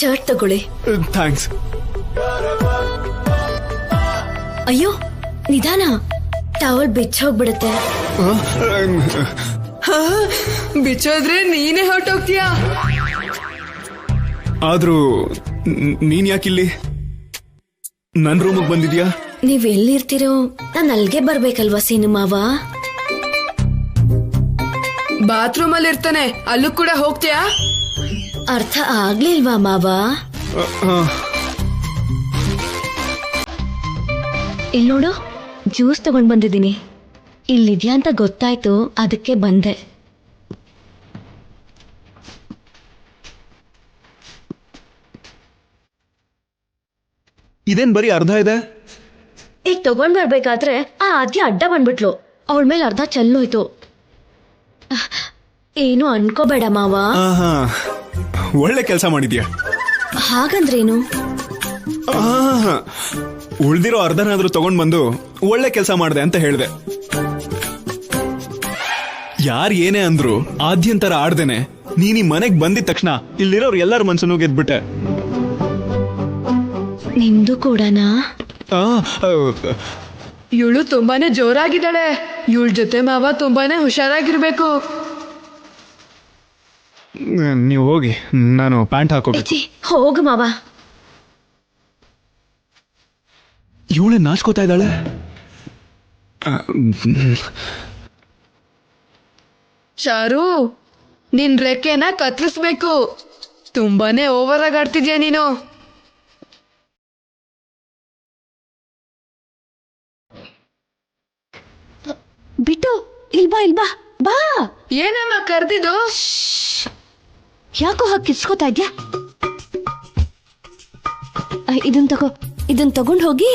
Shirt ತಗೊಳ್ಳಿ. Thanks. ಅಯ್ಯೋ ನಿಧಾನ, ಟವಲ್ ಬಿಚ್ಚೋಗ್ಬಿಡುತ್ತೆ. ಬಿಚ್ಚೋದ್ರೆ ನೀನೇ ಹೊರಟೋಗ್ತೀಯಾ? ಆದ್ರೂ ನೀನ್ ಯಾಕಿಲ್ಲಿ ನನ್ ರೂಮಿಗೆ ಬಂದಿದ್ಯಾ? ನೀವ್ ಎಲ್ಲಿರ್ತೀರೋ ನಾನ್ ಅಲ್ಗೆ ಬರ್ಬೇಕಲ್ವಾ ಸಿನಿಮಾವ? ಬಾತ್ರೂಮ್ ಅಲ್ಲಿ ಇರ್ತಾನೆ, ಅಲ್ಲೂ ಕೂಡ ಹೋಗ್ತೀಯಾ? ಅರ್ಥ ಆಗ್ಲಿಲ್ವಾ ಮಾವ? ಇಲ್ಲಿ ನೋಡು, ಜ್ಯೂಸ್ ತಗೊಂಡ್ ಬಂದಿದ್ದೀನಿ. ಇಲ್ಲಿದ್ಯಾ ಅಂತ ಗೊತ್ತಾಯ್ತು, ಅದಕ್ಕೆ ಬಂದೆ. ಇದೇನ್ ಬರೀ ಅರ್ಧ ಇದೆ? ಈಗ ತಗೊಂಡ್ ಬರ್ಬೇಕಾದ್ರೆ ಆ ಆದ್ಯ ಅಡ್ಡ ಬಂದ್ಬಿಟ್ಲು, ಅವಳ ಮೇಲೆ ಅರ್ಧ ಚೆಲ್ಲೋಯ್ತು. ಏನು ಅನ್ಕೋಬೇಡ ಮಾವ. ಒಳ್ಳೆ ಕೆಲಸ ಮಾಡಿದ್ಯಾ. ಹಾಗಂದ್ರೇನು? ಉಳ್ದಿರೋ ಅರ್ಧನಾದ್ರೂ ತಗೊಂಡ್ ಬಂದು ಒಳ್ಳೆ ಕೆಲಸ ಮಾಡಿದೆ ಅಂತ ಹೇಳ್ದೆ. ಯಾರ್ ಏನೇ ಅಂದ್ರು ಆದ್ಯಂತರ ಆಡ್ದೇನೆ ನೀನ್ ಈ ಮನೆಗ್ ಬಂದಿದ ತಕ್ಷಣ ಇಲ್ಲಿರೋರು ಎಲ್ಲರ ಮನ್ಸನ್ನು ಗೆದ್ಬಿಟ್ಟೆ. ನಿಮ್ದು ಕೂಡನಾ? ಇವಳು ತುಂಬಾನೇ ಜೋರಾಗಿದ್ದಾಳೆ. ಇವಳ ಜೊತೆ ಮಾವ ತುಂಬಾನೇ ಹುಷಾರಾಗಿರ್ಬೇಕು. ನೀವು ಹೋಗಿ, ನಾನು ಪ್ಯಾಂಟ್ ಹಾಕೋಬೇಕು. ಹೋಗು ಮಾವ. ಇವಳೆ ನಾಚ್ಕೋತಾ ಇದ್ದಾಳೆ. ಚಾರು, ನಿನ್ ರೆಕ್ಕೆನ ಕತ್ತರಿಸ್ಬೇಕು. ತುಂಬಾನೇ ಓವರ್ ಆಗಿ ಆಡ್ತಿದ್ಯಾ ನೀನು. ಬಿಟ್ಟು ಇಲ್ಬಾ ಇಲ್ಬಾ ಬಾ. ಏನಮ್ಮ ಕರ್ದಿದ್ದು? ಯಾಕೋ ಹಾಕಿ ಕಿಸ್ಕೋತಾ ಇದ್ಯಾ? ಇದನ್ ತಗೊಂಡ್ ಹೋಗಿ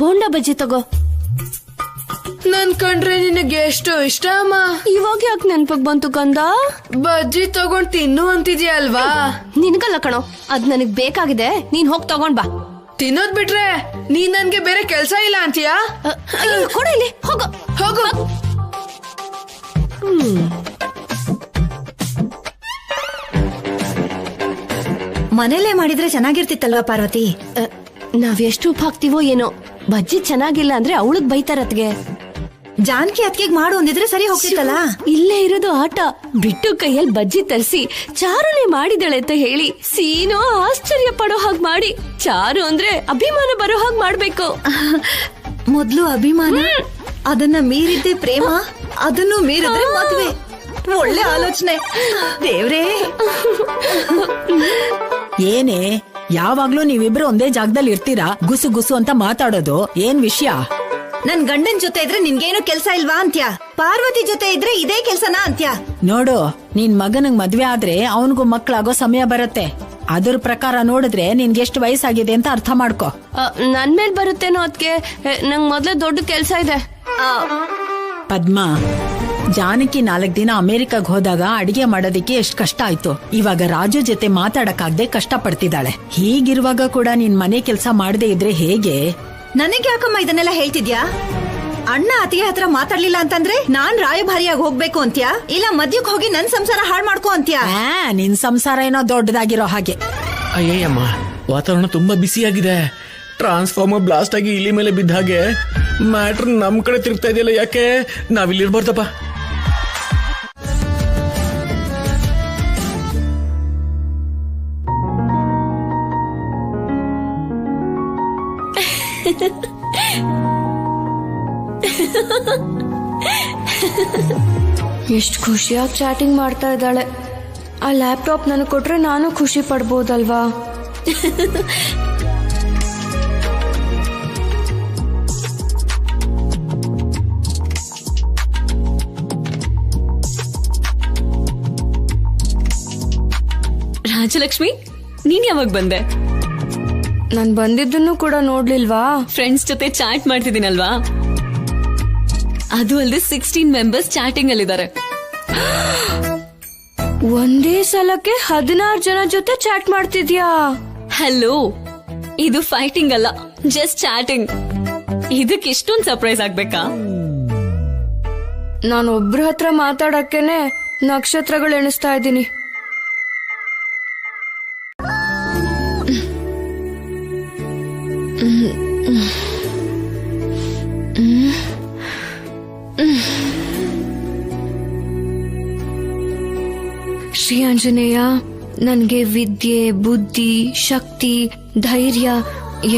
ಬೋಂಡಾ ಬಜ್ಜಿ ತಗೋ. ನನ್ ಕಂಡ್ರೆ ನಿನಗೆ ಎಷ್ಟು ಇಷ್ಟ ಅಮ್ಮ. ಇವಾಗ ಯಾಕೆ ನೆನ್ಪಕ್ ಬಂತು ಕಂದ? ಬಜ್ಜಿ ತಗೊಂಡ್ ತಿನ್ನು ಅಂತಿದ್ಯಾ ಅಲ್ವಾ? ನಿನ್ಗಲ್ಲ ಕಣೋ, ಅದ್ ನನಗ್ ಬೇಕಾಗಿದೆ. ನೀನ್ ಹೋಗ್ ತಗೊಂಡ್ ಬಾ. ತಿನ್ನೋದ್ ಬಿಟ್ರೆ ನೀನ್ ನನ್ಗೆ ಬೇರೆ ಕೆಲ್ಸ ಇಲ್ಲ ಅಂತೀಯಾ? ಕೊಡ ಇಲ್ಲಿ, ಹೋಗು ಹೋಗು. ಮನೇಲೆ ಮಾಡಿದ್ರೆ ಚೆನ್ನಾಗಿರ್ತಿತ್ತಲ್ವಾ ಪಾರ್ವತಿ? ನಾವ್ ಎಷ್ಟು ಉಪ್ಪು ಹಾಕ್ತಿವೋ ಏನೋ, ಬಜ್ಜಿ ಚೆನ್ನಾಗಿಲ್ಲ ಅಂದ್ರೆ ಅವಳಗ್ ಬೈತಾರತ್ಗೆ. ಜಾನಕಿ ಅತ್ಗೆಗ್ ಮಾಡು ಅಂದಿದ್ರೆ ಸರಿ ಹೋಗ್ತಿತ್ತಲ್ಲ. ಇಲ್ಲೇ ಇರೋದು ಆಟ. ಬಿಟ್ಟು ಕೈಯಲ್ಲಿ ಬಜ್ಜಿ ತರಿಸಿ ಚಾರುನೇ ಮಾಡಿದಳೆ ಅಂತ ಹೇಳಿ ಸೀನೋ ಆಶ್ಚರ್ಯ ಪಡೋ ಹಾಗೆ ಮಾಡಿ, ಚಾರು ಅಂದ್ರೆ ಅಭಿಮಾನ ಬರೋ ಹಾಗೆ ಮಾಡ್ಬೇಕು. ಮೊದ್ಲು ಅಭಿಮಾನ, ಅದನ್ನ ಮೀರಿದ್ದೆ ಪ್ರೇಮ, ಅದನ್ನು ಮೀರಿದ್ರೆ ಮದ್ವೆ. ಒಳ್ಳೆ ಆಲೋಚನೆ. ದೇವ್ರೇ, ಏನೇ ಯಾವಾಗ್ಲೂ ನೀವಿಬ್ರು ಒಂದೇ ಜಾಗದಲ್ಲಿ ಇರ್ತೀರಾ, ಗುಸು ಗುಸು ಅಂತ ಮಾತಾಡೋದು ಏನ್ ವಿಷಯ? ನನ್ ಗಂಡನ್ ಜೊತೆ ಇದ್ರೆ ನಿನ್ಗೇನು ಕೆಲ್ಸ ಇಲ್ವಾ ಅಂತ್ಯ? ಪಾರ್ವತಿ ಜೊತೆ ಇದ್ರೆ ಇದೇ ಕೆಲ್ಸನಾ ಅಂತ್ಯ? ನೋಡು, ನಿನ್ ಮಗನಿಗ್ ಮದ್ವೆ ಆದ್ರೆ ಅವನಿಗೂ ಮಕ್ಳಾಗೋ ಸಮಯ ಬರುತ್ತೆ. ಅದ್ರ ಪ್ರಕಾರ ನೋಡಿದ್ರೆ ನಿನ್ಗೆ ಎಷ್ಟು ವಯಸ್ಸಾಗಿದೆ ಅಂತ ಅರ್ಥ ಮಾಡ್ಕೊ. ನನ್ ಮೇಲ್ ಬರುತ್ತೇನೋ ಅದ್ಕೆ, ನಂಗ್ ಮೊದ್ಲೇ ದೊಡ್ಡ ಕೆಲ್ಸ ಇದೆ. ಪದ್ಮಾ, ಜಾನಕಿ 4 ದಿನ ಅಮೆರಿಕಾಗ್ ಹೋದಾಗ ಅಡಿಗೆ ಮಾಡೋದಿಕ್ಕೆ ಎಷ್ಟ್ ಕಷ್ಟ ಆಯ್ತು. ಇವಾಗ ರಾಜು ಜೊತೆ ಮಾತಾಡಕ್ಕಾಗ್ದೆ ಕಷ್ಟ ಪಡ್ತಿದ್ದಾಳೆ. ಹೀಗಿರುವಾಗ ಕೂಡ ನಿನ್ ಮನೆ ಕೆಲ್ಸ ಮಾಡದೇ ಇದ್ರೆ ಹೇಗೆ? ನನಗೆ ಯಾಕಮ್ಮ ಇದನ್ನೆಲ್ಲ ಹೇಳ್ತಿದ್ಯಾ? ಅಣ್ಣ ಅತಿಗೆ ಹತ್ರ ಮಾತಾಡ್ಲಿಲ್ಲ ಅಂತಂದ್ರೆ ನಾನ್ ರಾಯಭಾರಿಯಾಗಿ ಹೋಗ್ಬೇಕು ಅಂತ್ಯಾ? ಇಲ್ಲ ಮದ್ಯಕ್ ಹೋಗಿ ನನ್ ಸಂಸಾರ ಹಾಳ್ ಮಾಡ್ಕೋ ಅಂತ್ಯಾ? ನಿನ್ ಸಂಸಾರ ಏನೋ ದೊಡ್ಡದಾಗಿರೋ ಹಾಗೆ. ಅಯ್ಯಯ್ಯಮ್ಮ, ವಾತಾವರಣ ತುಂಬಾ ಬಿಸಿಯಾಗಿದೆ. ಟ್ರಾನ್ಸ್ಫಾರ್ಮರ್ ಬ್ಲಾಸ್ಟ್ ಆಗಿ ಇಲಿ ಮೇಲೆ ಬಿದ್ದ ಹಾಗೆ ಮ್ಯಾಟ್ರ್ ನಮ್ ಕಡೆ ತಿರುಗ್ತಾ ಇದೆಯಲ್ಲ. ಯಾಕೆ ನಾವಿಲ್ಲಿರ್ಬಾರ್ದಪ್ಪ? ಎಷ್ಟು ಖುಷಿಯಾಗಿ ಚಾಟಿಂಗ್ ಮಾಡ್ತಾ ಇದ್ದಾಳೆ. ಆ ಲ್ಯಾಪ್ಟಾಪ್ ನನಗೆ ಕೊಟ್ರೆ ನಾನು ಖುಷಿ ಪಡ್ಬೋದಲ್ವಾ? ರಾಜಲಕ್ಷ್ಮಿ, ನೀನ್ ಯಾವಾಗ ಬಂದೆ? ನಾನ್ ಬಂದಿದ್ದನ್ನು ಕೂಡ ನೋಡ್ಲಿಲ್ವಾ? ಫ್ರೆಂಡ್ಸ್ ಜೊತೆ ಚಾಟ್ ಮಾಡ್ತಿದ್ದೀನಲ್ವಾ. ಅದು ಅಲ್ಲದೆ 16 ಮೆಂಬರ್ಸ್ ಚಾಟಿಂಗ್ ಅಲ್ಲಿದ್ದಾರೆ. ಒಂದೇ ಸಲಕ್ಕೆ 16 ಜನ ಜೊತೆ ಚಾಟ್ ಮಾಡ್ತಿದ್ಯಾ? ಹಲೋ, ಇದು ಫೈಟಿಂಗ್ ಅಲ್ಲ, ಜಸ್ಟ್ ಚಾಟಿಂಗ್. ಇದಕ್ಕೆ ಇಷ್ಟೊಂದು ಸರ್ಪ್ರೈಸ್ ಆಗ್ಬೇಕಾ? ನಾನು ಒಬ್ರ ಹತ್ರ ಮಾತಾಡಕ್ಕೇನೆ ನಕ್ಷತ್ರಗಳು ಎಣಿಸ್ತಾ ಇದ್ದೀನಿ. ಶ್ರೀ ಆಂಜನೇಯ, ನನ್ಗೆ ವಿದ್ಯೆ, ಬುದ್ಧಿ, ಶಕ್ತಿ, ಧೈರ್ಯ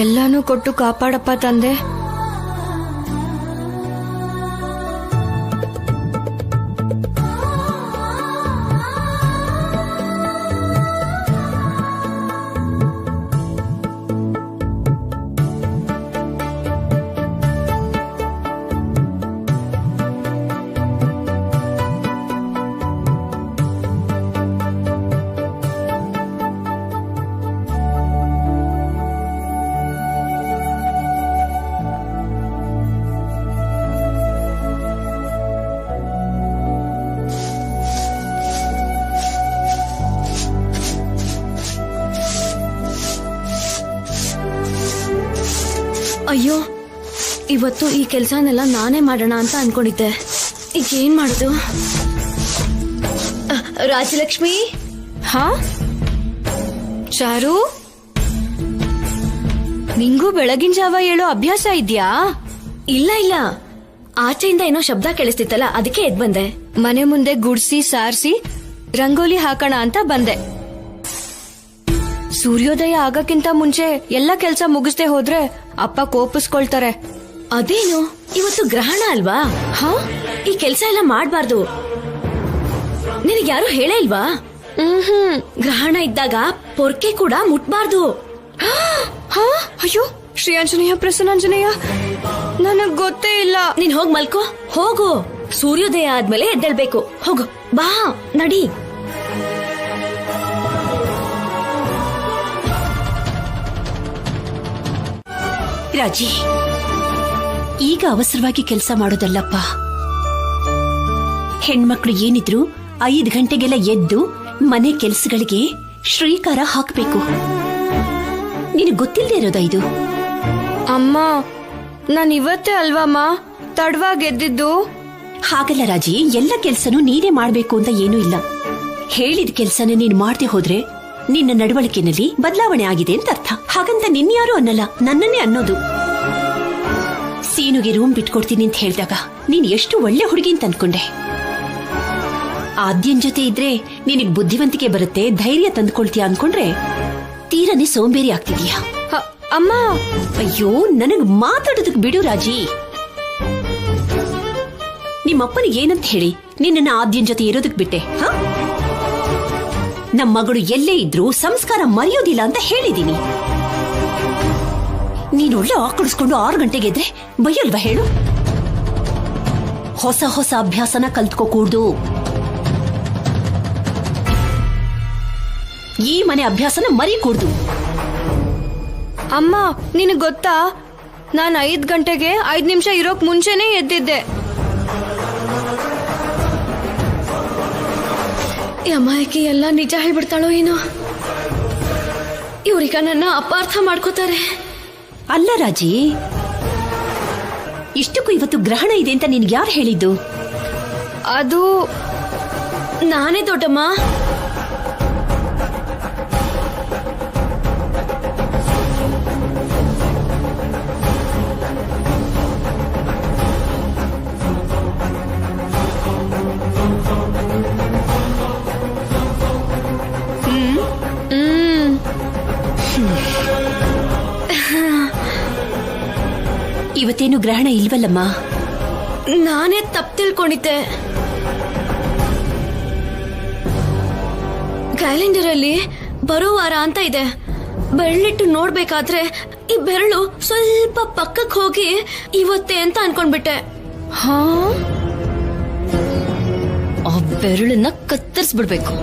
ಎಲ್ಲಾನು ಕೊಟ್ಟು ಕಾಪಾಡಪ್ಪ ತಂದೆ. ಅಯ್ಯೋ, ಇವತ್ತು ಈ ಕೆಲ್ಸನೆಲ್ಲ ನಾನೇ ಮಾಡೋಣ ಅಂತ ಅನ್ಕೊಂಡಿದ್ದೆ. ಈಗ ಏನ್ ಮಾಡುದು? ರಾಜಲಕ್ಷ್ಮಿ. ಹಾ ಚಾರು, ನಿಂಗೂ ಬೆಳಗಿನ ಜಾವ ಹೇಳೋ ಅಭ್ಯಾಸ ಇದ್ಯಾ? ಇಲ್ಲ ಇಲ್ಲ, ಆಚೆಯಿಂದ ಏನೋ ಶಬ್ದ ಕೇಳಿಸ್ತಿತ್ತಲ್ಲ, ಅದಕ್ಕೆ ಎದ್ ಬಂದೆ. ಮನೆ ಮುಂದೆ ಗುಡ್ಸಿ ಸಾರಿಸಿ ರಂಗೋಲಿ ಹಾಕೋಣ ಅಂತ ಬಂದೆ. ಸೂರ್ಯೋದಯ ಆಗಕ್ಕಿಂತ ಮುಂಚೆ ಎಲ್ಲ ಕೆಲ್ಸ ಮುಗಿಸ್ದೆ ಹೋದ್ರೆ ಅಪ್ಪ ಕೋಪಿಸ್ಕೊಳ್ತಾರೆ. ಅದೇನು, ಇವತ್ತು ಗ್ರಹಣ ಅಲ್ವಾ? ಹಾ, ಈ ಕೆಲ್ಸ ಎಲ್ಲ ಮಾಡ್ಬಾರ್ದು. ನಿನಗ್ಯಾರು ಹೇಳೇ ಇಲ್ವಾ? ಗ್ರಹಣ ಇದ್ದಾಗ ಪೊರ್ಕೆ ಕೂಡ ಮುಟ್ಬಾರ್ದು. ಹಾ, ಅಯ್ಯೋ ಶ್ರೀ ಆಂಜನೇಯ, ಪ್ರಸನ್ನಾಂಜನೇಯ, ನನಗ್ ಗೊತ್ತೇ ಇಲ್ಲ. ನೀನ್ ಹೋಗ್ ಮಲ್ಕೋ, ಹೋಗು. ಸೂರ್ಯೋದಯ ಆದ್ಮೇಲೆ ಎದ್ದೇಳ್ಬೇಕು. ಹೋಗು, ಬಾ, ನಡಿ. ರಾಜಿ, ಈಗ ಅವಸರವಾಗಿ ಕೆಲಸ ಮಾಡೋದಲ್ಲಪ್ಪ. ಹೆಣ್ಮಕ್ಳು ಏನಿದ್ರು 5 ಗಂಟೆಗೆಲ್ಲ ಎದ್ದು ಮನೆ ಕೆಲಸಗಳಿಗೆ ಶ್ರೀಕಾರ ಹಾಕ್ಬೇಕು. ನಿನಗೆ ಗೊತ್ತಿಲ್ಲದೆ ಇರೋದ ಇದು? ಅಮ್ಮ, ನಾನು ಇವತ್ತೇ ಅಲ್ವಮ್ಮ ತಡವಾಗಿ ಎದ್ದಿದ್ದು. ಹಾಗಲ್ಲ ರಾಜಿ, ಎಲ್ಲ ಕೆಲ್ಸನೂ ನೀನೇ ಮಾಡ್ಬೇಕು ಅಂತ ಏನೂ ಇಲ್ಲ. ಹೇಳಿದ ಕೆಲ್ಸನ ನೀನ್ ಮಾಡ್ದೆ ಹೋದ್ರೆ ನಿನ್ನ ನಡವಳಿಕೆನಲ್ಲಿ ಬದಲಾವಣೆ ಆಗಿದೆ ಅಂತ ಅರ್ಥ. ಹಾಗಂತ ನಿನ್ಯಾರು ಅನ್ನಲ್ಲ, ನನ್ನನ್ನೇ ಅನ್ನೋದು. ಸೀನುಗೆ ರೂಮ್ ಬಿಟ್ಕೊಡ್ತೀನಿ ಅಂತ ಹೇಳಿದಾಗ ನೀನ್ ಎಷ್ಟು ಒಳ್ಳೆ ಹುಡುಗಿ ಅಂತ ಅನ್ಕೊಂಡೆ. ಆದ್ಯನ್ ಜೊತೆ ಇದ್ರೆ ನಿನಗ್ ಬುದ್ಧಿವಂತಿಕೆ ಬರುತ್ತೆ, ಧೈರ್ಯ ತಂದ್ಕೊಳ್ತೀಯ ಅನ್ಕೊಂಡ್ರೆ ತೀರನೇ ಸೋಂಬೇರಿ ಆಗ್ತಿದೀಯ. ಅಮ್ಮ, ಅಯ್ಯೋ, ನನಗ್ ಮಾತಾಡೋದಕ್ ಬಿಡು ರಾಜಿ. ನಿಮ್ಮಪ್ಪನಿಗೆ ಏನಂತ ಹೇಳಿ ನಿನ್ನ ಆದ್ಯನ್ ಜೊತೆ ಇರೋದಕ್ ಬಿಟ್ಟೆ? ಹ, ನಮ್ಮ ಮಗಳು ಎಲ್ಲೇ ಇದ್ರೂ ಸಂಸ್ಕಾರ ಮರೆಯೋದಿಲ್ಲ ಅಂತ ಹೇಳಿದೀನಿ. ನೀನೊಳ್ಳೆ ಆಕಳಿಸ್ಕೊಂಡು 6 ಗಂಟೆಗೆ ಇದ್ರೆ ಬೈಯಲ್ವಾ ಹೇಳು? ಹೊಸ ಹೊಸ ಅಭ್ಯಾಸನ ಕಲ್ತ್ಕೋಕೂಡ್ದು. ಈ ಮನೆ ಅಭ್ಯಾಸನ ಮರಿಕೂಡ್ದು. ಅಮ್ಮ, ನಿನಗ್ ಗೊತ್ತಾ, ನಾನು 5 ಗಂಟೆಗೆ 5 ನಿಮಿಷ ಇರೋಕ್ ಮುಂಚೆನೆ ಎದ್ದಿದ್ದೆ. ಅಮ್ಮಾಯಿಗೆ ಎಲ್ಲ ನಿಜ ಹೇಳ್ಬಿಡ್ತಾಳೋ ಏನೋ. ಇವ್ರೀಗ ನನ್ನ ಅಪಾರ್ಥ ಮಾಡ್ಕೋತಾರೆ. ಅಲ್ಲ ರಾಜಿ, ಇಷ್ಟಕ್ಕೂ ಇವತ್ತು ಗ್ರಹಣ ಇದೆ ಅಂತ ನಿನ್ಗೆ ಯಾರು ಹೇಳಿದ್ದು? ಅದು ನಾನೇ ದೊಡ್ಡಮ್ಮ. ಇವತ್ತೇನು ಗ್ರಹಣ ಇಲ್ವಲ್ಲಮ್ಮ? ನಾನೇ ತಪ್ಪು ತಿಳ್ಕೊಂಡಿದ್ದೆ. ಕ್ಯಾಲೆಂಡರ್ ಅಲ್ಲಿ ಬರೋ ವಾರ ಅಂತ ಇದೆ. ಬೆರಳಿಟ್ಟು ನೋಡ್ಬೇಕಾದ್ರೆ ಈ ಬೆರಳು ಸ್ವಲ್ಪ ಪಕ್ಕಕ್ಕೆ ಹೋಗಿ ಇವತ್ತೇ ಅಂತ ಅನ್ಕೊಂಡ್ಬಿಟ್ಟೆ. ಹಾ, ಆ ಬೆರಳನ್ನ ಕತ್ತರಿಸ್ಬಿಡ್ಬೇಕು.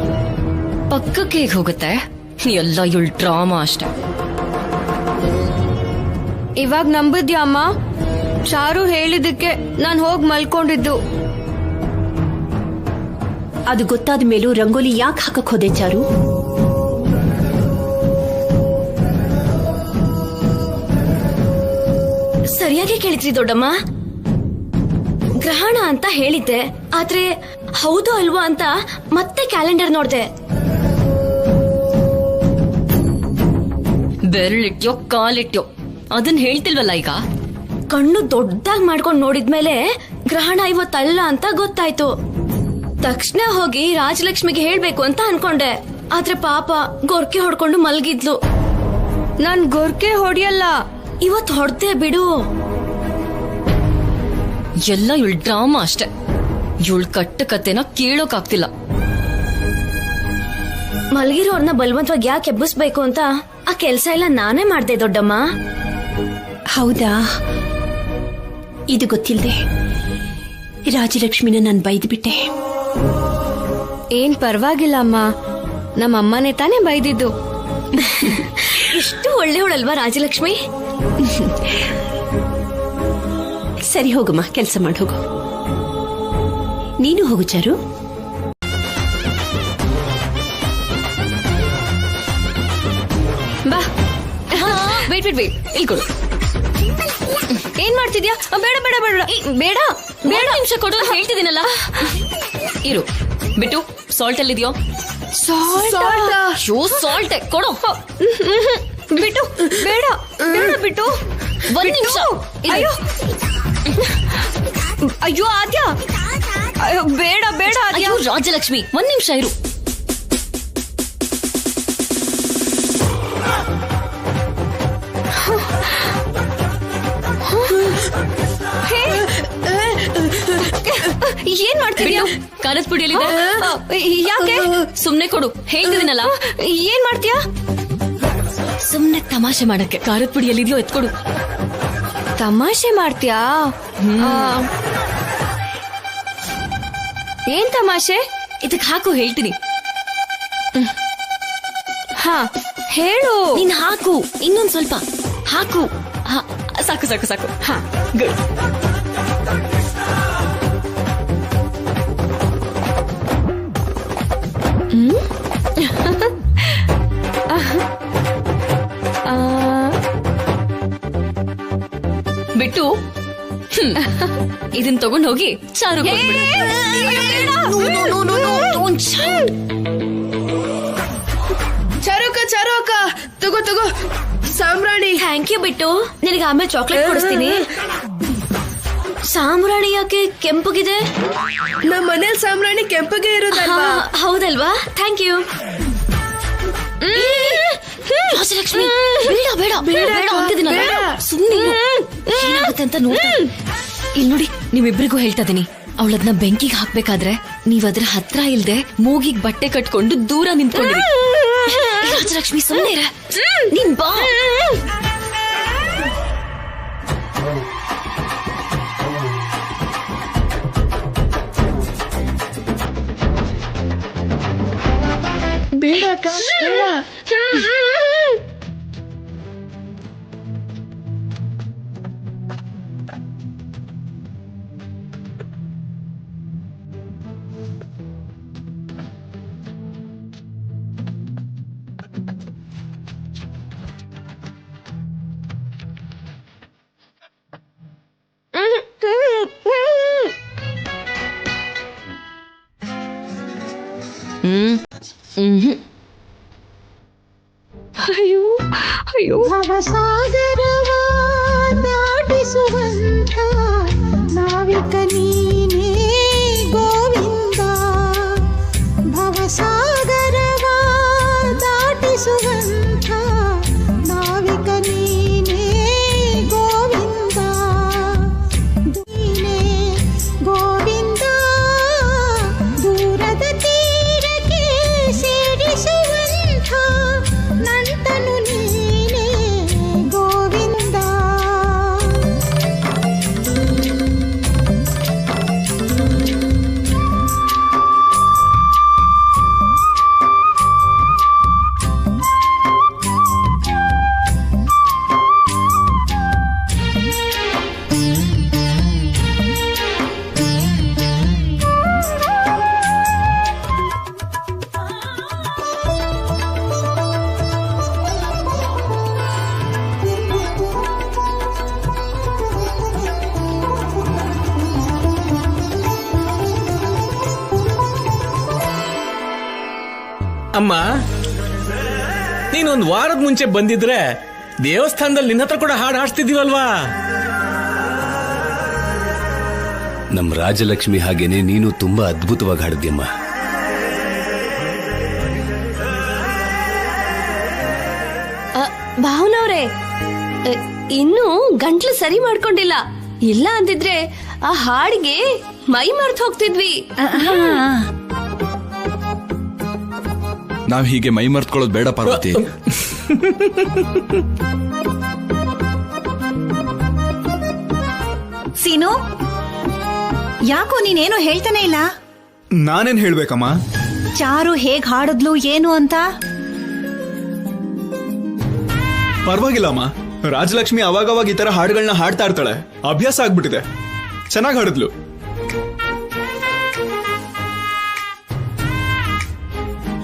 ಪಕ್ಕಕ್ಕೆ ಹೇಗೆ ಹೋಗುತ್ತೆ? ಎಲ್ಲ ಇವಳು ಡ್ರಾಮಾ ಅಷ್ಟೆ. ಇವಾಗ ನಂಬಿದ್ಯಾ ಅಮ್ಮ? ಚಾರು ಹೇಳಿದಕ್ಕೆ ನಾನು ಹೋಗಿ ಮಲ್ಕೊಂಡಿದ್ದು. ಅದು ಗೊತ್ತಾದ ಮೇಲೂ ರಂಗೋಲಿ ಯಾಕೆ ಹಾಕಕ್ ಹೋದೆ ಚಾರು? ಸರಿಯಾಗಿ ಕೇಳಿದ್ರಿ ದೊಡ್ಡಮ್ಮ. ಗ್ರಹಣ ಅಂತ ಹೇಳಿದ್ದೆ, ಆದ್ರೆ ಹೌದು ಅಲ್ವಾ ಅಂತ ಮತ್ತೆ ಕ್ಯಾಲೆಂಡರ್ ನೋಡ್ದೆ. ಬೆರಳಿಟ್ಯೋ ಕಾಲಿಟ್ಯೋ ಅದನ್ನ ಹೇಳ್ತಿಲ್ವಲ್ಲ ಈಗ. ಕಣ್ಣು ದೊಡ್ಡದಾಗಿ ಮಾಡ್ಕೊಂಡು ನೋಡಿದ್ಮೇಲೆ ಗ್ರಹಣ ಇವತ್ತಲ್ಲ ಅಂತ ಗೊತ್ತಾಯ್ತು. ತಕ್ಷಣ ಹೋಗಿ ರಾಜಲಕ್ಷ್ಮಿಗೆ ಹೇಳ್ಬೇಕು ಅಂತ ಅನ್ಕೊಂಡೆ. ಆದ್ರೆ ಪಾಪ ಗೊರ್ಕೆ ಹೊಡ್ಕೊಂಡು ಮಲ್ಗಿದ್ಲು. ನಾನ್ ಗೊರ್ಕೆ ಹೊಡಿಯಲ್ಲ, ಇವತ್ ಹೊಡ್ದೆ ಬಿಡು. ಎಲ್ಲ ಇವಳು ಡ್ರಾಮಾ ಅಷ್ಟೆ. ಇವಳು ಕಟ್ಟ ಕತೆನ ಕೇಳೋಕಾಗ್ತಿಲ್ಲ. ಮಲ್ಗಿರೋರ್ನ ಬಲವಂತವಾಗಿ ಯಾಕೆ ಎಬ್ಬಿಸ್ಬೇಕು ಅಂತ ಆ ಕೆಲ್ಸ ಎಲ್ಲ ನಾನೇ ಮಾಡ್ದೆ ದೊಡ್ಡಮ್ಮ. ಹೌದಾ? ಇದು ಗೊತ್ತಿಲ್ಲದೆ ರಾಜಲಕ್ಷ್ಮಿನ ನಾನು ಬೈದು ಬಿಟ್ಟೆ. ಏನ್ ಪರವಾಗಿಲ್ಲ ಅಮ್ಮ, ನಮ್ಮಮ್ಮನೇ ತಾನೇ ಬೈದಿದ್ದು. ಇಷ್ಟು ಒಳ್ಳೆಯವಳಲ್ವಾ ರಾಜಲಕ್ಷ್ಮಿ? ಸರಿ ಹೋಗಮ್ಮ, ಕೆಲಸ ಮಾಡಿ ಹೋಗು. ನೀನು ಹೋಗು ಚಾರು. ಬಾ. ವೇಟ್ ಇಲ್ಲಿ ಕೊಡು. ಏನ್ ಮಾಡ್ತಿದ್ಯಾ? ಬೇಡ ಬೇಡ ಬೇಡ ಬೇಡ ಬೇಡ, ನಿಮಿಷ ಕೊಡು ಅಂತ ಹೇಳ್ತಿದ್ದೀನಲ್ಲ. ಇರು ಬಿಟ್ಟು. ಸಾಲ್ಟ್ ಎಲ್ಲಿದ್ಯೋ? ಸಾಲ್ಟ್ ಕೊಡು. ಬಿಟ್ಟು ಬೇಡ ಬೇಡ ಬಿಟ್ಟು. ಒಂದ್ ನಿಮಿಷ. ಅಯ್ಯೋ ಅಯ್ಯೋ ಆದ್ಯ, ಅಯ್ಯೋ ಬೇಡ ಬೇಡ ಆದ್ಯ. ಅಯ್ಯೋ ರಾಜಲಕ್ಷ್ಮಿ, ಒಂದ್ ನಿಮಿಷ ಇರು. ಏನ್ ಮಾಡ್ತಿದ್ಯಾ? ಖಾರದ ಪುಡಿಯಲ್ಲಿದೆ. ಯಾಕೆ? ಸುಮ್ನೆ ಕೊಡು, ಹೇಳ್ತಿದ್ದೀನಲ್ಲ. ಏನ್ ಮಾಡ್ತೀಯಾ? ಸುಮ್ನೆ ತಮಾಷೆ ಮಾಡಕ್ಕೆ. ಖಾರದ ಪುಡಿಯಲ್ಲಿದ್ಯೋ ಎತ್ಕೊಡು. ತಮಾಷೆ ಮಾಡ್ತೀಯಾ? ಏನ್ ತಮಾಷೆ? ಇದಕ್ ಹಾಕು, ಹೇಳ್ತೀನಿ. ಹಾ ಹೇಳು. ನೀನ್ ಹಾಕು, ಇನ್ನೊಂದ್ ಸ್ವಲ್ಪ ಹಾಕು. ಸಾಕು ಸಾಕು ಸಾಕು. ಹಾ ಗುಡ್. ಬಿಟ್ಟು ಇದನ್ ತಗೊಂಡ್ ಹೋಗಿ ಚಾರು ಕೊಟ್ಬಿಡು. ಚಾರು ಅಕ್ಕ ತಗೋ ತಗೋ ಸಾಂಬ್ರಾಣಿ. ಥ್ಯಾಂಕ್ ಯು ಬಿಟ್ಟು. ನಿನಗೆ ಆಮೇಲೆ ಚಾಕ್ಲೇಟ್ ಕೊಡಿಸ್ತೀನಿ. ಸಾಂಬ್ರಾಣಿ ಯಾಕೆ ಕೆಂಪಗಿದೆ? ನಮ್ಮ ಮನೇಲಿ ಸಾಂಬ್ರಾಣಿ ಕೆಂಪಗೆ ಇರೋದಲ್ವಾ? ಹೌದಲ್ವಾ? Thank you. ರಾಜಲಕ್ಷ್ಮಿ, ಬೇಡ ಬೇಡ ಬೇಡ ಅಂತಿದ್ದೀನಲ್ಲ. ಸುಮ್ಮನೆ ಏನಾಗುತ್ತೆ ಅಂತ ನೋಡ್ತಾ. ಇಲ್ಲಿ ನೋಡಿ, ನಿಮ್ಮಿಬ್ರಿಗೂ ಹೇಳ್ತಾ ಇದೀನಿ, ಅವಳದ್ನ ಬೆಂಕಿಗೆ ಹಾಕ್ಬೇಕಾದ್ರೆ ನೀವ್ ಅದ್ರ ಹತ್ರ ಇಲ್ದೆ ಮೂಗಿಗೆ ಬಟ್ಟೆ ಕಟ್ಕೊಂಡು ದೂರ ನಿಂತ್ಕೊಂಡಿರಿ. ರಾಜಲಕ್ಷ್ಮಿ ಸುಮ್ಮನೆ ಇರ. ನೀನ್ ಬಾ. ಬೇಡ ಅಕ್ಕ ಬೇಡ. ಅಯ್ಯೋ ಅಯ್ಯೋ. ಭವಸಾಗರವ ದಾಟಿಸುವಂತ ನಾವಿಕ ನೀನೇ ಗೋವಿಂದ. ಭವಸಾಗರವ ದಾಟಿಸುವಂತ ನಾವಿಕ ನೀನೇ ಗೋವಿಂದ. ನೀನೇ ಗೋವಿಂದ, ದೂರದ ತೀರಕ್ಕೆ ಸೇರಿಸುವಂತ ನಂತನು ನೀನೇ ಗೋವಿಂದ. ಅಮ್ಮ, ನೀನೊಂದ್ ವಾರದ ಮುಂಚೆ ಬಂದಿದ್ರೆ ದೇವಸ್ಥಾನದಲ್ಲಿ ನಿನ್ನ ಹತ್ರ ಕೂಡ ಹಾಡು ಹಾಡ್ತಿದೀವಲ್ವಾ? ನಮ್ ರಾಜಲಕ್ಷ್ಮಿ ಹಾಗೇನೆ ನೀನು ತುಂಬಾ ಅದ್ಭುತವಾಗಿ ಹಾಡಿದ್ಯಮ್ಮ. ಭಾವನವ್ರೆ, ಇನ್ನೂ ಗಂಟ್ಲು ಸರಿ ಮಾಡ್ಕೊಂಡಿಲ್ಲ. ಇಲ್ಲ ಅಂದಿದ್ರೆ ಆ ಹಾಡಿಗೆ ಮೈ ಮರ್ತು ಹೋಗ್ತಿದ್ವಿ. ನಾವ್ ಹೀಗೆ ಮೈ ಮರ್ತ್ಕೊಳ್ಳೋದು ಬೇಡ ಪಾರ್ವತಿ. ಸೀನು, ಯಾಕೋ ನೀನೇನು ಹೇಳ್ತಾನೆ ಇಲ್ಲ? ನಾನೇನ್ ಹೇಳ್ಬೇಕಮ್ಮ? ಚಾರು ಹೇಗ್ ಹಾಡಿದ್ಲು ಏನು ಅಂತ? ಪರವಾಗಿಲ್ಲಮ್ಮ, ರಾಜಲಕ್ಷ್ಮಿ ಅವಾಗವಾಗ ಈ ತರ ಹಾಡುಗಳನ್ನ ಹಾಡ್ತಾ ಇರ್ತಾಳೆ, ಅಭ್ಯಾಸ ಆಗ್ಬಿಟ್ಟಿದೆ. ಚೆನ್ನಾಗಿ ಹಾಡಿದ್ಲು.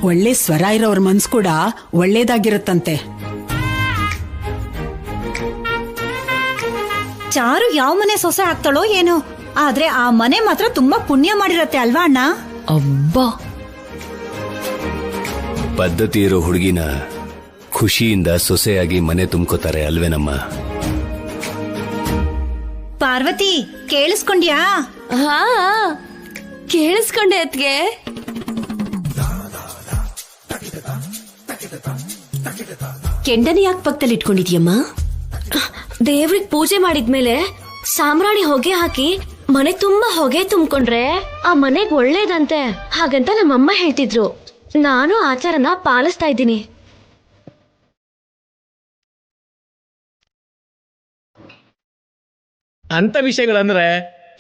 ಒಳ್ಳೆ ಸ್ವರ ಇರೋರ್ ಮನ್ಸು ಕೂಡ ಒಳ್ಳೇದಾಗಿರುತ್ತಂತೆ. ಚಾರು ಯಾವ ಮನೆ ಸೊಸೆ ಆಗ್ತಾಳೋ ಏನೋ, ಆದ್ರೆ ಆ ಮನೆ ಮಾತ್ರ ತುಂಬಾ ಪುಣ್ಯ ಮಾಡಿರತ್ತೆ ಅಲ್ವಾ ಅಣ್ಣ? ಅಬ್ಬಾ, ಪದ್ಧತಿ ಇರೋ ಹುಡುಗಿನ ಖುಷಿಯಿಂದ ಸೊಸೆಯಾಗಿ ಮನೆ ತುಂಬ್ಕೋತಾರೆ ಅಲ್ವೇನಮ್ಮ? ಪಾರ್ವತಿ, ಕೇಳಿಸ್ಕೊಂಡ್ಯಾ? ಹಾ, ಕೇಳಿಸ್ಕೊಂಡೆ ಅತ್ಗೆ. ಕೆಂಡನ ಯಾಕೆ ಪಕ್ಕದಲ್ಲಿ ಇಟ್ಕೊಂಡಿದ್ಯಮ್ಮ? ದೇವ್ರಿಗೆ ಪೂಜೆ ಮಾಡಿದ್ಮೇಲೆ ಸಾಂಬ್ರಾಣಿ ಹೊಗೆ ಹಾಕಿ ಮನೆ ತುಂಬಾ ಹೊಗೆ ತುಂಬಿಕೊಂಡ್ರೆ ಆ ಮನೆಗ್ ಒಳ್ಳೇದಂತೆ. ಹಾಗಂತ ನಮ್ಮಮ್ಮ ಹೇಳ್ತಿದ್ರು. ನಾನು ಆಚಾರನ ಪಾಲಿಸ್ತಾ ಇದ್ದೀನಿ. ಅಂತ ವಿಷಯಗಳಂದ್ರೆ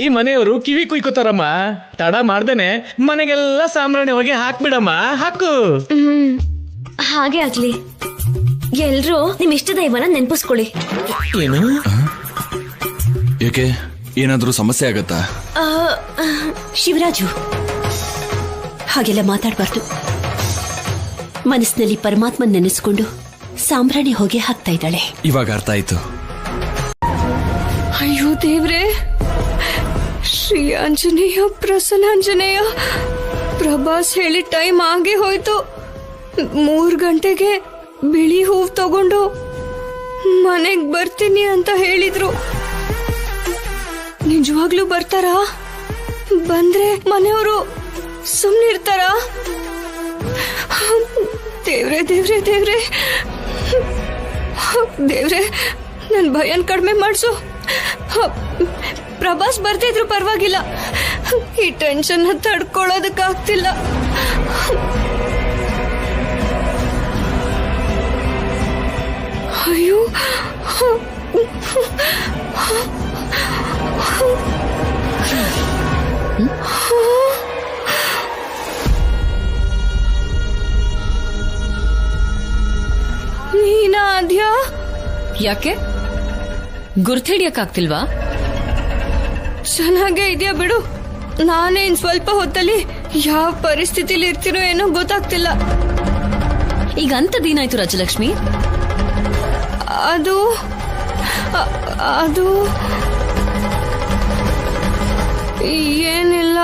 ಈ ಮನೆಯವರು ಕಿವಿ ಕುಯ್ಕೋತಾರಮ್ಮ. ತಡ ಮಾಡ್ದೇನೆ ಮನೆಗೆಲ್ಲ ಸಾಂಬ್ರಾಣಿ ಹೋಗಿ ಹಾಕ್ಬಿಡಮ್ಮ. ಹಾಕು. ಹಾಗೆ ಆಗ್ಲಿ. ಎಲ್ರೂ ನಿಮ್ ಇಷ್ಟ ದೈವನ ನೆನ್ಪಿಸ್ಕೊಳ್ಳಿ. ಏನು? ಏಕೆ, ಏನಾದ್ರೂ ಸಮಸ್ಯೆ ಆಗತ್ತಾ? ಶಿವರಾಜು, ಹಾಗೆಲ್ಲ ಮಾತಾಡಬಾರ್ದು. ಮನಸ್ಸಿನಲ್ಲಿ ಪರಮಾತ್ಮನ್ ನೆನೆಸ್ಕೊಂಡು ಸಾಂಬ್ರಾಣಿ ಹೊಗೆ ಹಾಕ್ತಾ ಇದ್ದಾಳೆ. ಇವಾಗ ಅರ್ಥ ಆಯ್ತು. ಅಯ್ಯೋ ದೇವ್ರೆ, ಶ್ರೀ ಆಂಜನೇಯ, ಪ್ರಸನ್ನಾಂಜನೇಯ. ಪ್ರಭಾಸ್ ಹೇಳಿ ಟೈಮ್ ಆಗೇ ಹೋಯ್ತು. 3 ಗಂಟೆಗೆ ಬಿಳಿ ಹೂವು ತಗೊಂಡು ಮನೆಗ್ ಬರ್ತೀನಿ ಅಂತ ಹೇಳಿದ್ರು. ನಿಜವಾಗ್ಲೂ ಬರ್ತಾರಾ? ಬಂದ್ರೆ ಮನೆಯವರು ಸುಮ್ನಿರ್ತಾರಾ? ದೇವ್ರೆ ದೇವ್ರೆ ದೇವ್ರೆ ದೇವ್ರೆ, ನನ್ ಭಯನ್ ಕಡಿಮೆ ಮಾಡ್ಸು. ಪ್ರಭಾಸ್ ಬರ್ತಿದ್ರು ಪರವಾಗಿಲ್ಲ, ಈ ಟೆನ್ಷನ್ ತಡ್ಕೊಳ್ಳೋದಕ್ಕಾಗ್ತಿಲ್ಲ. ಅಯ್ಯೋ, ನೀನಾ ಆದ್ಯಾ? ಯಾಕೆ ಗುರ್ತಿಡಿಯಕ್ಕಾಗ್ತಿಲ್ವಾ? ಚೆನ್ನಾಗೇ ಇದೆಯಾ ಬಿಡು. ನಾನೇ ಇನ್ ಸ್ವಲ್ಪ ಹೊತ್ತಲ್ಲಿ ಯಾವ ಪರಿಸ್ಥಿತಿಲಿ ಇರ್ತೀನೋ ಏನೋ ಗೊತ್ತಾಗ್ತಿಲ್ಲ. ಈಗ ಅಂತದೇನಾಯ್ತು ರಾಜಲಕ್ಷ್ಮಿ? ಅದು ಅದು ಏನಿಲ್ಲ.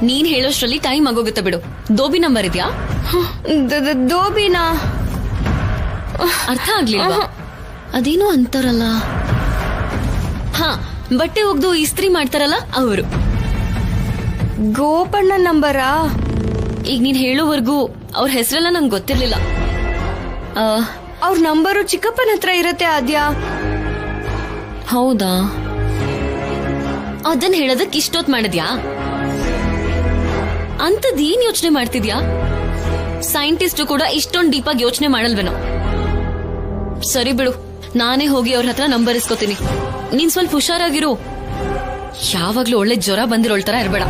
ನೀನ್ ಹೇಳೋಷ್ಟ್ರಲ್ಲಿ ಟೈಮ್ ಆಗೋಗುತ್ತೆ ಬಿಡು. ದೋಬಿ ನಂಬರ್ ಇದ್ಯಾ? ದೋಬಿನಾ? ಅರ್ಥ ಆಗ್ಲಿಲ್ವಾ? ಅದೇನೋ ಅಂತಾರಲ್ಲ, ಹಾ, ಬಟ್ಟೆ ಒಗ್ದು ಇಸ್ತ್ರಿ ಮಾಡ್ತಾರಲ್ಲ ಅವರು. ಗೋಪಣ್ಣ ನಂಬರಾ? ಈಗ ನೀನ್ ಹೇಳೋವರೆಗೂ ಅವ್ರ ಹೆಸರೆಲ್ಲ ನಂಗೆ ಗೊತ್ತಿರ್ಲಿಲ್ಲ. ಅವ್ರ ನಂಬರು ಚಿಕ್ಕಪ್ಪನ ಹತ್ರ ಇರತ್ತೆ ಆದ್ಯಾ. ಹೌದಾ? ಅದನ್ನ ಹೇಳೋದಕ್ಕೆ ಇಷ್ಟೊತ್ ಮಾಡಿದ್ಯಾ? ಅಂತದೇನ್ ಯೋಚನೆ ಮಾಡ್ತಿದ್ಯಾ? ಸೈಂಟಿಸ್ಟ್ ಕೂಡ ಇಷ್ಟೊಂದು ಡೀಪ್ ಆಗಿ ಯೋಚನೆ ಮಾಡಲ್ವೇನೋ. ಸರಿ ಬಿಡು, ನಾನೇ ಹೋಗಿ ಅವ್ರ ಹತ್ರ ನಂಬರ್ ಇಸ್ಕೋತೀನಿ. ನೀನ್ ಸ್ವಲ್ಪ ಹುಷಾರಾಗಿರು. ಯಾವಾಗ್ಲೂ ಒಳ್ಳೆ ಜ್ವರ ಬಂದಿರೋಳ್ತರ ಇರ್ಬೇಡ.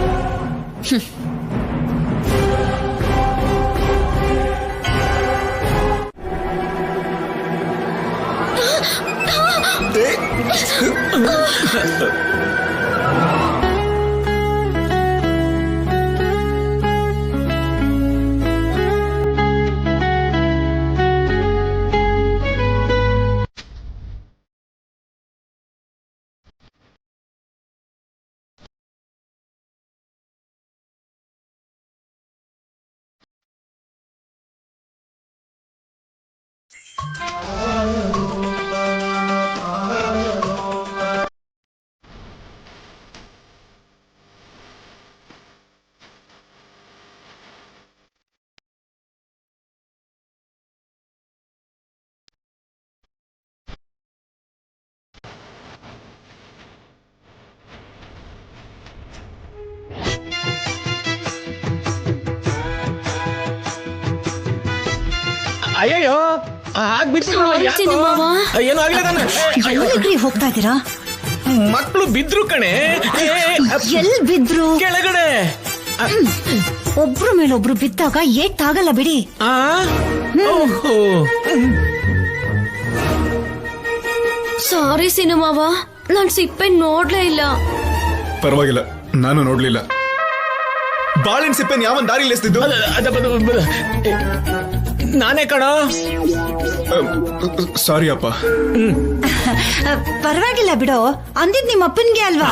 ಅಯ್ಯಯ್ಯೋ ಸಿನು ಮಾವ. ಏನು ಆಗಿಲ್ಲ ತಾನೆ? ಎಲ್ಲಿಗ್ರಿ ಹೋಗ್ತಾ ಇದ್ದೀರಾ? ಮಕ್ಕಳು ಬಿದ್ರು ಕಣೆ. ಎಲ್ ಬಿದ್ರು? ಕೆಳಗಡೆ. ಒಬ್ರು ಮೇಲೊಬ್ರು ಬಿದ್ದಾಗ ಏಟಾಗಲ್ಲ ಬಿಡಿ. ಸಾರಿ ಸಿನು ಮಾವ, ನಾನ್ ಸಿಪ್ಪೆ ನೋಡ್ಲೇ ಇಲ್ಲ. ಪರವಾಗಿಲ್ಲ, ನಾನು ನೋಡ್ಲಿಲ್ಲ. ಬಾಳಿನ ಸಿಪ್ಪೆನ್ ಯಾವನ್ ದಾರಿ ಎಸ್ತಿದ್ದು? ನಾನೇ ಕಣ. ಸಾರಿ ಅಪ್ಪ. ಪರವಾಗಿಲ್ಲ ಬಿಡೋ, ಅಂದಿದ್ ನಿಮ್ಮ ಅಪ್ಪನ್ಗೆ ಅಲ್ವಾ?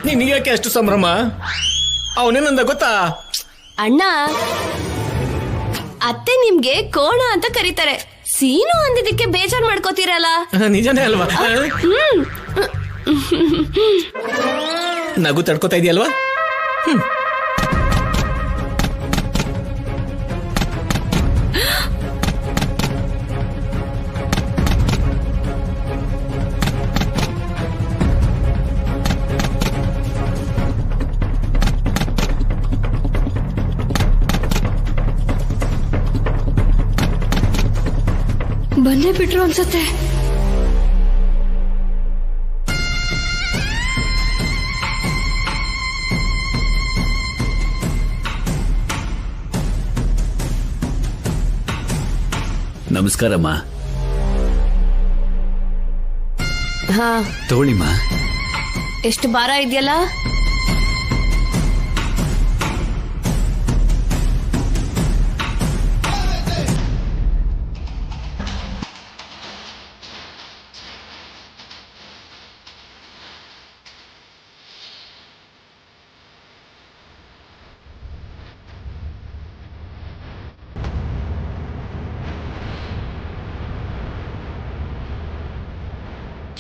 ನಿನಗೆ ಯಾಕೆ ಅಷ್ಟು ಸಂಭ್ರಮ? ಅವನೇನಂದ ಗೊತ್ತಾ? ಅಣ್ಣ, ಅತ್ತೆ ನಿಮ್ಗೆ ಕೋಣ ಅಂತ ಕರೀತಾರೆ. ಸೀನು ಅಂದಿದ್ದಕ್ಕೆ ಬೇಜಾರ್ ಮಾಡ್ಕೋತೀರಲ್ಲ. ನಿಜನೇ ಅಲ್ವಾ? ನಗು ತಡ್ಕೋತಾ ಇದೆಯಲ್ವಾ? ಬಂದೇ ಬಿಟ್ರು ಅನ್ಸತ್ತೆ. ನಮಸ್ಕಾರಮ್ಮ. ಹಾ, ತಗೊಳ್ಳಿಮ್ಮ. ಎಷ್ಟು ಭಾರ ಇದೆಯಲ್ಲ.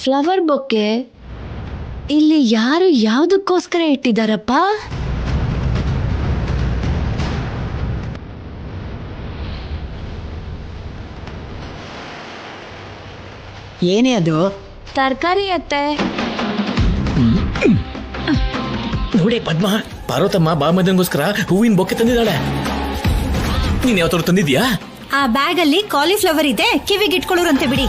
ಫ್ಲವರ್ ಬೊಕ್ಕೆ ಇಲ್ಲಿ ಯಾರು ಯಾವುದಕ್ಕೋಸ್ಕರ ಇಟ್ಟಿದ್ದಾರಪ್ಪ? ಏನೇ ಅದು? ತರಕಾರಿ ಅತ್ತೆ. ನೋಡಿ ಪದ್ಮ, ಪಾರ್ವತಮ್ಮ ಬಾಮದಂಗೋಸ್ಕರ ಹೂವಿನ ಬೊಕ್ಕೆ ತಂದಿದ್ದಾಳೆ. ನೀನ್ ಯಾವತ್ತವ್ರು ತಂದಿದ್ಯಾ? ಆ ಬ್ಯಾಗ್ ಅಲ್ಲಿ ಕಾಲಿಫ್ಲವರ್ ಇದೆ, ಕಿವಿಗೆ ಇಟ್ಕೊಳ್ಳೋರಂತೆ ಬಿಡಿ.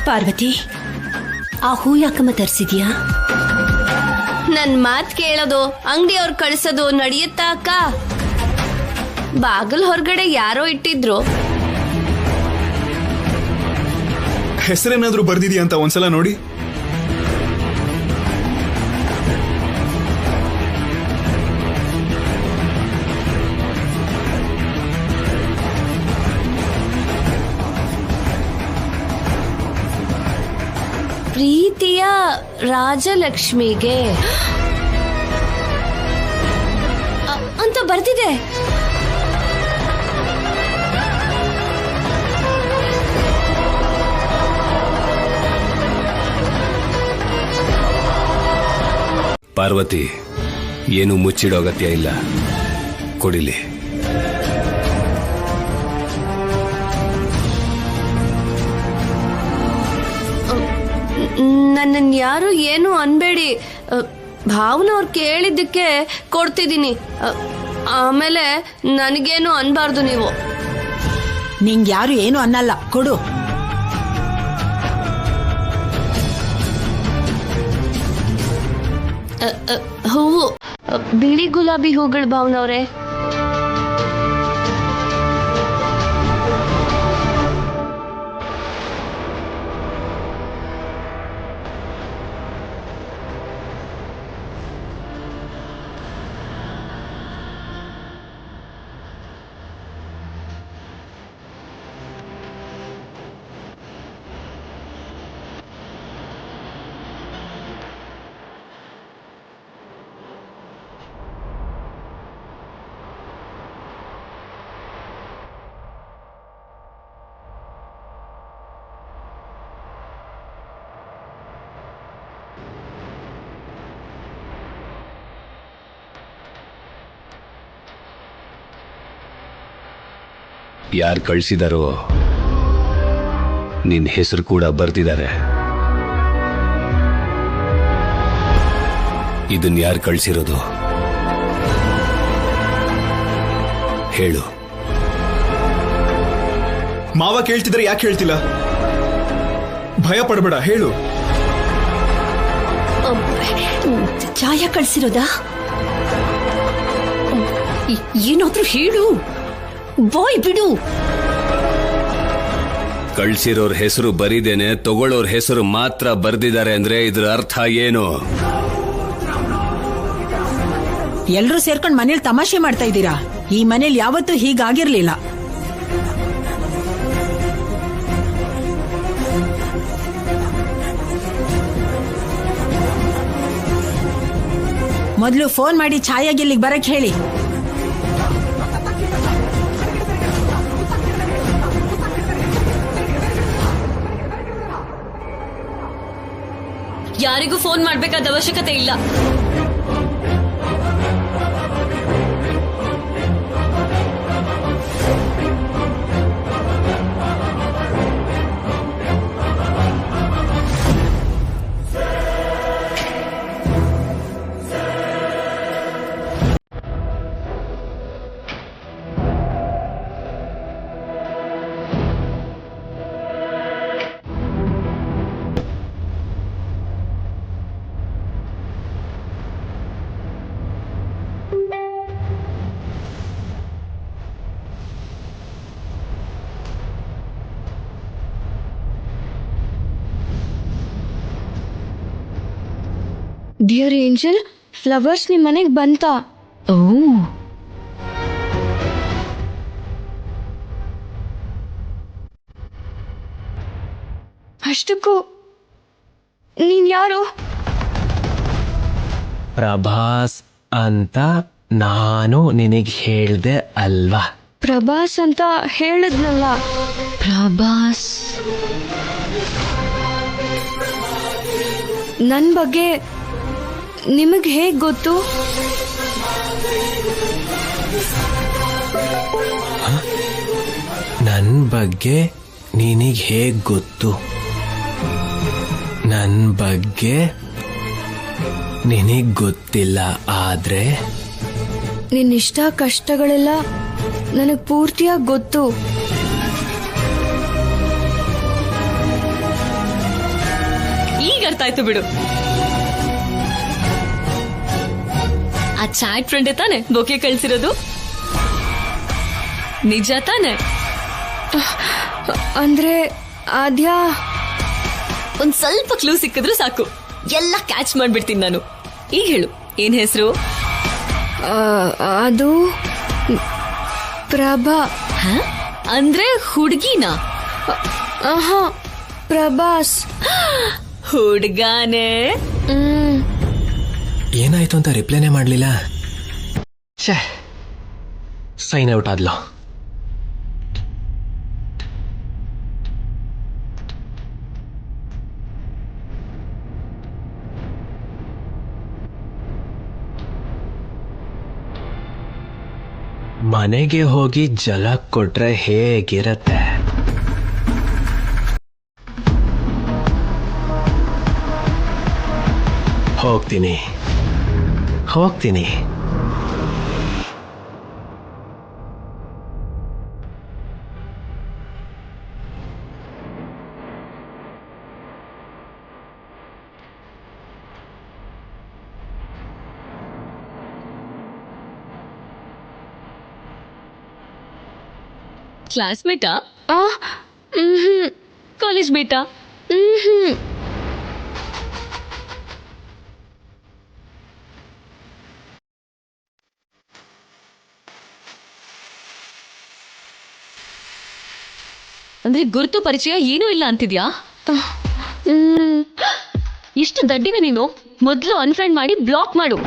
ಪಾರ್ವತಿ, ಆ ಹೂ ಯಾಕಮ್ಮ ತರಿಸಿದ್ಯಾ? ನನ್ ಮಾತ್ ಕೇಳೋದು, ಅಂಗಡಿಯವ್ರು ಕಳ್ಸೋದು ನಡೆಯುತ್ತಾ ಅಕ್ಕ? ಬಾಗಲ್ ಹೊರಗಡೆ ಯಾರೋ ಇಟ್ಟಿದ್ರು. ಹೆಸರೇನಾದ್ರೂ ಬರ್ದಿದ್ಯಾ ಅಂತ ಒಂದ್ಸಲ ನೋಡಿ. ಪ್ರೀತಿಯ ರಾಜಲಕ್ಷ್ಮಿಗೆ ಅಂತ ಬರ್ತಿದೆ. ಪಾರ್ವತಿ, ಏನು ಮುಚ್ಚಿಡೋ ಅಗತ್ಯ ಇಲ್ಲ, ಕೊಡಿಲಿ. ನನ್ನನ್ನು ಯಾರು ಏನು ಅನ್ಬೇಡಿ. ಭಾವನವ್ರು ಕೇಳಿದ್ದಕ್ಕೆ ಕೊಡ್ತಿದ್ದೀನಿ. ಆಮೇಲೆ ನನಗೇನು ಅನ್ಬಾರ್ದು ನೀವು. ನಿಂಗೆ ಯಾರು ಏನು ಅನ್ನಲ್ಲ, ಕೊಡು. ಹೂವು ಬಿಳಿ ಗುಲಾಬಿ ಹೂಗಳು ಭಾವನವ್ರೆ. ಯಾರು ಕಳಿಸಿದಾರೋ ನಿನ್ನ ಹೆಸರು ಕೂಡ ಬರ್ತಿದ್ದಾರೆ. ಇದನ್ನ ಯಾರು ಕಳಿಸಿರೋದು? ಹೇಳು. ಮಾವ ಕೇಳ್ತಿದ್ರೆ ಯಾಕೆ ಹೇಳ್ತಿಲ್ಲ? ಭಯ ಪಡಬೇಡ, ಹೇಳು. ಛಾಯ ಕಳ್ಸಿರೋದಾ? ಏನಾದ್ರೂ ಹೇಳು, ಬಾಯ್ ಬಿಡು. ಕಳ್ಸಿರೋರ್ ಹೆಸರು ಬರೀದೇನೆ ತಗೊಳ್ಳೋರ್ ಹೆಸರು ಮಾತ್ರ ಬರ್ದಿದ್ದಾರೆ ಅಂದ್ರೆ ಇದ್ರ ಅರ್ಥ ಏನು? ಎಲ್ರೂ ಸೇರ್ಕೊಂಡ್ ಮನೇಲಿ ತಮಾಷೆ ಮಾಡ್ತಾ ಇದ್ದೀರಾ? ಈ ಮನೇಲಿ ಯಾವತ್ತೂ ಹೀಗಾಗಿರ್ಲಿಲ್ಲ. ಮೊದಲು ಫೋನ್ ಮಾಡಿ ಛಾಯಾಗೆ ಇಲ್ಲಿಗೆ ಬರಕ್ ಹೇಳಿ. ಯಾರಿಗೂ ಫೋನ್ ಮಾಡ್ಬೇಕಾದ ಅವಶ್ಯಕತೆ ಇಲ್ಲ. ಡಿಯರ್ ಏಂಜಲ್, ಫ್ಲವರ್ಸ್ ನಿಮ್ ಮನೆಗ್ ಬಂತಾ? ಓ, ಅಷ್ಟಕ್ಕೂ ನೀನ್ ಯಾರು? ಪ್ರಭಾಸ್ ಅಂತ ನಾನು ನಿನಗೆ ಹೇಳ್ದೆ ಅಲ್ವಾ? ಪ್ರಭಾಸ್ ಅಂತ ಹೇಳಿದ್ನಲ್ಲ. ಪ್ರಭಾಸ್ ನನ್ ಬಗ್ಗೆ ನಿಮಗ್ ಹೇಗ್ ಗೊತ್ತು? ನನ್ ಬಗ್ಗೆ ನಿನಗೆ ಹೇಗ್ ಗೊತ್ತು? ನನ್ ಬಗ್ಗೆ ನಿನಗ್ ಗೊತ್ತಿಲ್ಲ, ಆದ್ರೆ ನಿನ್ ಇಷ್ಟ ಕಷ್ಟಗಳೆಲ್ಲ ನನಗ್ ಪೂರ್ತಿಯಾಗಿ ಗೊತ್ತು. ಈಗ ಅರ್ಥ ಆಯ್ತು ಬಿಡು. ಆ ಚಾಟ್ ಫ್ರೆಂಡ್ ತಾನೆ ಬೊಕೆ ಕಳ್ಸಿರೋದು? ನಿಜ ತಾನೆ? ಅಂದ್ರೆ ಆದ್ಯಾ, ಒಂದ್ ಸ್ವಲ್ಪ ಕ್ಲೂ ಸಿಕ್ಕಿದ್ರು ಸಾಕು, ಎಲ್ಲ ಕ್ಯಾಚ್ ಮಾಡ್ಬಿಡ್ತೀನಿ ನಾನು. ಈಗ ಹೇಳು, ಏನ್ ಹೆಸರು? ಅದು ಪ್ರಭಾ. ಅಂದ್ರೆ ಹುಡ್ಗಿನಾ? ಆಹಾ, ಪ್ರಭಾಸ್. ಹುಡ್ಗಾನೆ. ಏನಾಯ್ತು ಅಂತ ರಿಪ್ಲೈನೇ ಮಾಡ್ಲಿಲ್ಲ. ಸೈನ್ ಔಟ್ ಆದ್ಲು. ಮನೆಗೆ ಹೋಗಿ ಜಲ ಕೊಟ್ರೆ ಹೇಗಿರತ್ತೆ? ಹೋಗ್ತೀನಿ. ಕ್ಲಾಸ್ಮೇಟಾ? ಕಾಲೇಜ್ ಮೇಟಾ? ಅಂದ್ರೆ ಗುರುತು ಪರಿಚಯ ಏನೂ ಇಲ್ಲ ಅಂತಿದ್ಯಾ? ಎಷ್ಟು ದಡ್ಡಿನ ನೀನು? ಮೊದಲು ಅನ್ಫ್ರೆಂಡ್ ಮಾಡಿ ಬ್ಲಾಕ್ ಮಾಡು.